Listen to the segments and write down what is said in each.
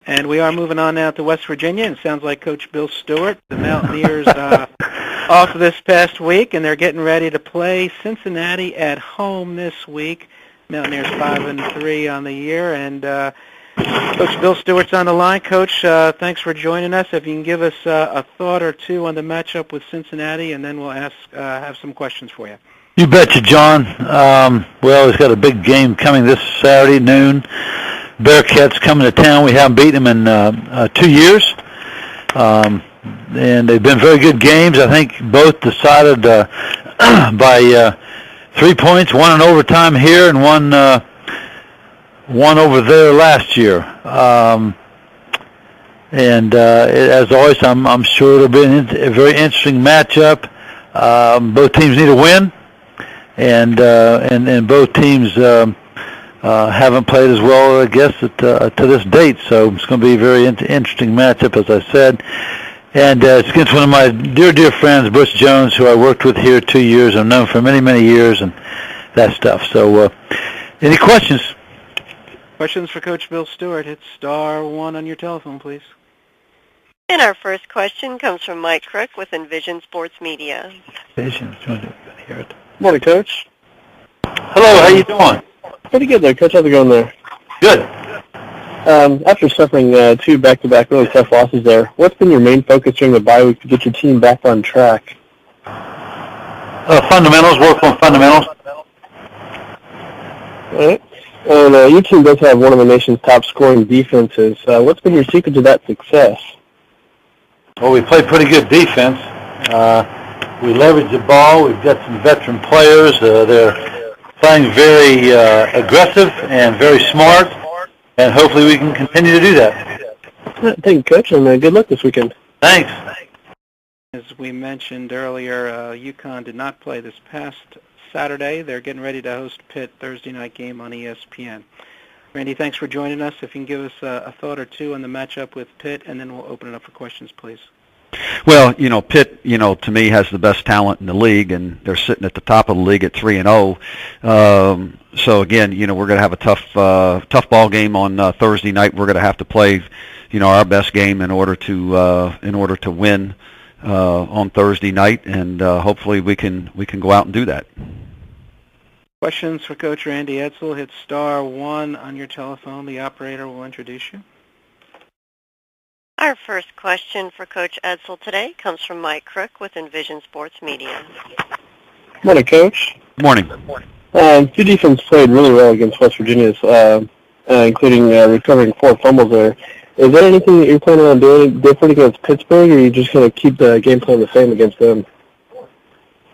And we are moving on now to West Virginia, and it sounds like Coach Bill Stewart. The Mountaineers off this past week, and they're getting ready to play Cincinnati at home this week. Mountaineers 5-3 on the year, and Coach Bill Stewart's on the line. Coach, thanks for joining us. If you can give us a thought or two on the matchup with Cincinnati, and then we'll have some questions for you. You betcha, John. Well, we've got a big game coming this Saturday noon. Bearcats coming to town. We haven't beaten them in 2 years, and they've been very good games. I think both decided by 3 points, one in overtime here and one over there last year. And as always, I'm sure it'll be a very interesting matchup. Both teams need a win, and both teams haven't played as well, I guess, to this date. So it's going to be a very interesting matchup, as I said. And it's against one of my dear friends, Butch Jones, who I worked with here 2 years. I've known for many years and that stuff. So any questions? Questions for Coach Bill Stewart. Hit *1 on your telephone, please. And our first question comes from Mike Crook with Envision Sports Media. Envision. Morning, Coach. Hello, how you doing? Pretty good there, Coach. How's it going there? Good. After suffering 2 back-to-back really tough losses there, what's been your main focus during the bye week to get your team back on track? Fundamentals, work on fundamentals. All right. And your team does have one of the nation's top scoring defenses. What's been your secret to that success? Well, we play pretty good defense. We leverage the ball. We've got some veteran players. They're playing very aggressive and very smart, and hopefully we can continue to do that. Thank you, Coach, and good luck this weekend. Thanks. As we mentioned earlier, UConn did not play this past Saturday. They're getting ready to host Pitt Thursday night game on ESPN. Randy, thanks for joining us. If you can give us a thought or two on the matchup with Pitt, and then we'll open it up for questions, please. Well, Pitt, to me has the best talent in the league, and they're sitting at the top of the league at 3-0. So again, we're going to have a tough ball game on Thursday night. We're going to have to play, our best game in order to win on Thursday night, and hopefully we can go out and do that. Questions for Coach Randy Edsall. Hit *1 on your telephone. The operator will introduce you. Our first question for Coach Edsall today comes from Mike Crook with Envision Sports Media. Morning, Coach. Morning. Your defense played really well against West Virginia's, including recovering 4 fumbles there. Is there anything that you're planning on doing different against Pittsburgh, or are you just going to keep the game plan the same against them?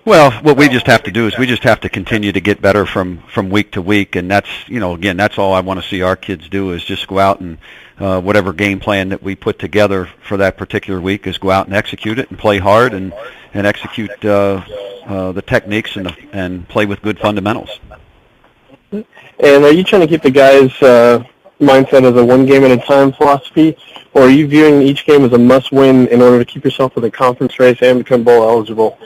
Well, what we just have to do is we just have to continue to get better from week to week, and that's, again, that's all I want to see our kids do is just go out and whatever game plan that we put together for that particular week is go out and execute it and play hard and execute the techniques and play with good fundamentals. And are you trying to keep the guys' mindset as a one-game-at-a-time philosophy, or are you viewing each game as a must-win in order to keep yourself in the conference race and become bowl eligible?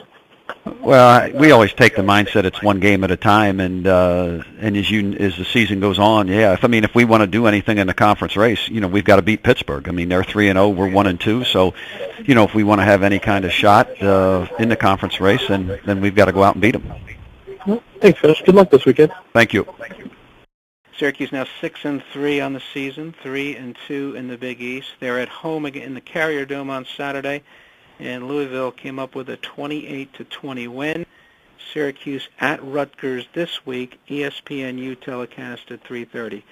Well, we always take the mindset it's one game at a time, and as the season goes on, if we want to do anything in the conference race, we've got to beat Pittsburgh. I mean, they're 3-0, we're 1-2, so if we want to have any kind of shot in the conference race, then we've got to go out and beat them. Well, thanks, Coach. Good luck this weekend. Thank you. Syracuse now 6-3 on the season, 3-2 in the Big East. They're at home again in the Carrier Dome on Saturday. And Louisville came up with a 28-20 win. Syracuse at Rutgers this week. ESPNU telecast at 3:30.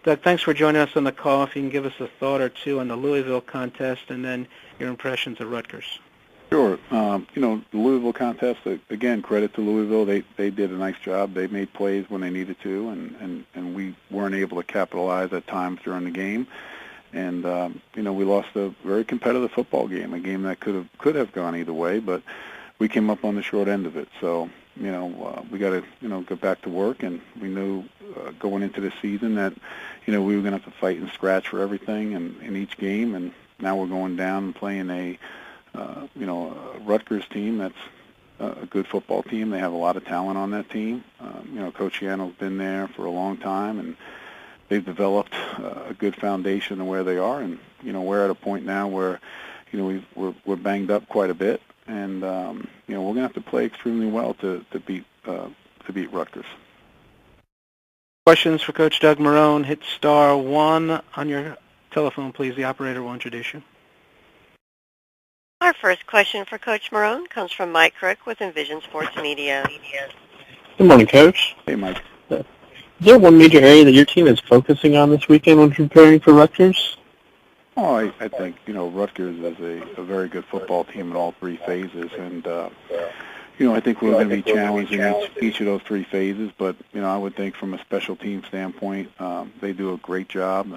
Doug, thanks for joining us on the call. If you can give us a thought or two on the Louisville contest and then your impressions of Rutgers. Sure. The Louisville contest, again, credit to Louisville. They did a nice job. They made plays when they needed to, and we weren't able to capitalize at times during the game. And we lost a very competitive football game, a game that could have gone either way. But we came up on the short end of it. So, we got to, get back to work, and we knew going into the season that, we were going to have to fight and scratch for everything in each game, and now we're going down and playing a Rutgers team that's a good football team. They have a lot of talent on that team. Coach Yano's been there for a long time, and they've developed a good foundation of where they are, and, we're at a point now where, we're banged up quite a bit, and, we're going to have to play extremely well to beat Rutgers. Questions for Coach Doug Marrone. Hit *1 on your telephone, please. The operator will introduce you. Our first question for Coach Marrone comes from Mike Crook with Envision Sports Media. Good morning, Coach. Hey, Mike. Is there one major area that your team is focusing on this weekend when preparing for Rutgers? Oh, I think, Rutgers is a very good football team in all three phases, and, I think we're going to be challenged in each of those three phases, but, I would think from a special team standpoint, they do a great job,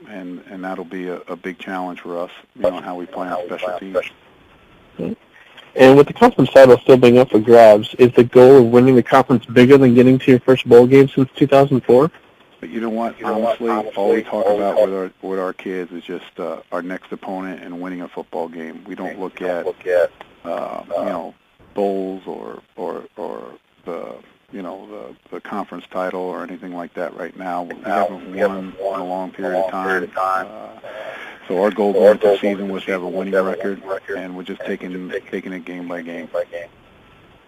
and that'll be a big challenge for us, how we play on special teams. And with the conference title still being up for grabs, is the goal of winning the conference bigger than getting to your first bowl game since 2004? But you know what? Honestly, all we talk about with our kids is just our next opponent and winning a football game. We don't look at bowls or the conference title or anything like that right now. We haven't won in a long period of time. So our goal going into the season was to have a winning record, and we're just taking it game by game.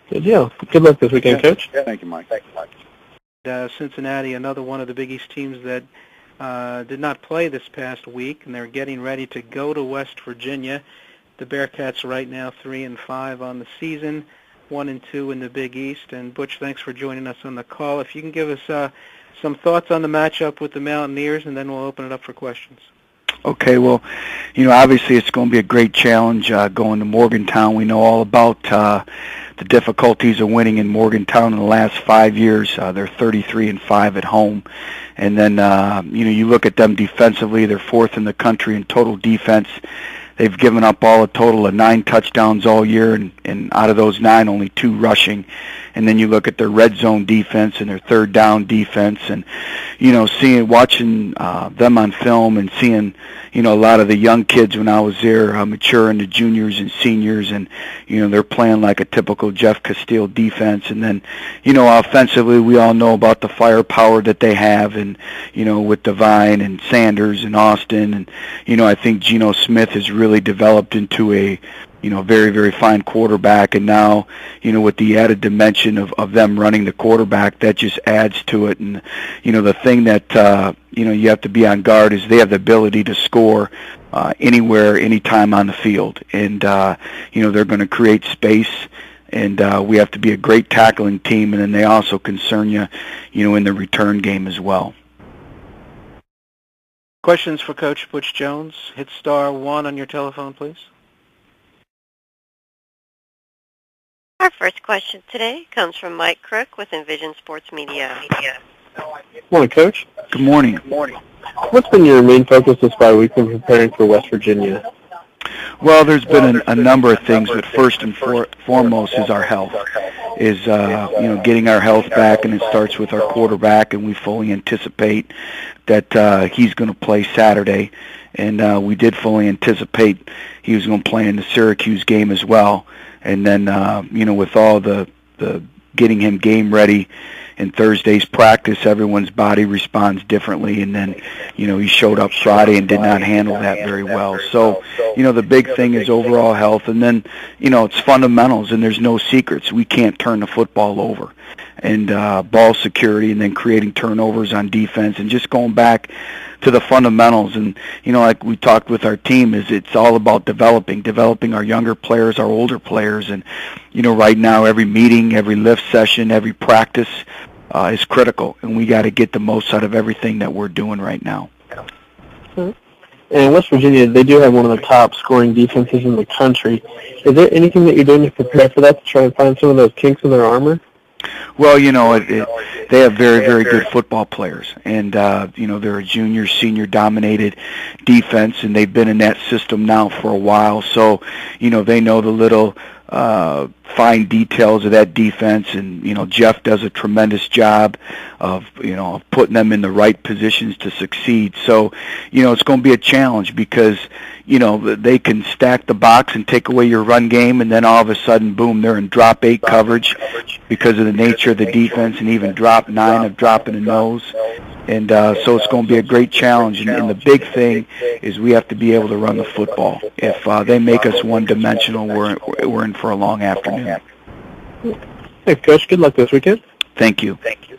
Good deal. Good luck this weekend, Coach. Thank you, Mike. Cincinnati, another one of the Big East teams that did not play this past week, and they're getting ready to go to West Virginia. The Bearcats right now 3-5 on the season, 1-2 in the Big East. And Butch, thanks for joining us on the call. If you can give us some thoughts on the matchup with the Mountaineers, and then we'll open it up for questions. Okay, well, obviously it's going to be a great challenge going to Morgantown. We know all about the difficulties of winning in Morgantown in the last 5 years. They're 33-5 at home. And then, you look at them defensively, they're fourth in the country in total defense. They've given up a total of 9 touchdowns all year, and out of those 9, only 2 rushing. And then you look at their red zone defense and their third down defense, and watching them on film and seeing a lot of the young kids when I was there mature into juniors and seniors, and they're playing like a typical Jeff Castile defense. And then offensively, we all know about the firepower that they have, and with Devine and Sanders and Austin, and I think Geno Smith has really developed into a very, very fine quarterback. And now, with the added dimension of them running the quarterback, that just adds to it. And, the thing that, you have to be on guard is they have the ability to score anywhere, anytime on the field. And, they're going to create space. And we have to be a great tackling team. And then they also concern you, in the return game as well. Questions for Coach Butch Jones. Hit *1 on your telephone, please. Our first question today comes from Mike Crook with Envision Sports Media. Morning, Coach. Good morning. What's been your main focus this bye week when preparing for West Virginia? Well, there's been a number of things, but first and foremost is our health. Is getting our health back, and it starts with our quarterback, and we fully anticipate that he's going to play Saturday, and we did fully anticipate he was going to play in the Syracuse game as well. And then with all the getting him game ready in Thursday's practice, everyone's body responds differently, and then he showed up Friday and did not handle that very well. So the big thing is overall health, and then it's fundamentals, and there's no secrets. We can't turn the football over, and ball security, and then creating turnovers on defense, and just going back to the fundamentals. And like we talked with our team, is it's all about developing our younger players, our older players. And right now, every meeting, every lift session, every practice is critical, and we got to get the most out of everything that we're doing right now. And West Virginia, they do have one of the top scoring defenses in the country. Is there anything that you're doing to prepare for that, to try and find some of those kinks in their armor? Well, they have very, very good football players, and they're a junior, senior dominated defense, and they've been in that system now for a while. So, they know the little fine details of that defense, and Jeff does a tremendous job of of putting them in the right positions to succeed. So it's going to be a challenge because they can stack the box and take away your run game, and then all of a sudden, boom, they're in drop 8 coverage because of the nature of the defense, and even drop 9 of dropping a nose. And so it's going to be a great challenge. And the big thing is we have to be able to run the football. If they make us one-dimensional, we're in for a long afternoon. Hey, Coach, good luck this weekend. Thank you. Thank you.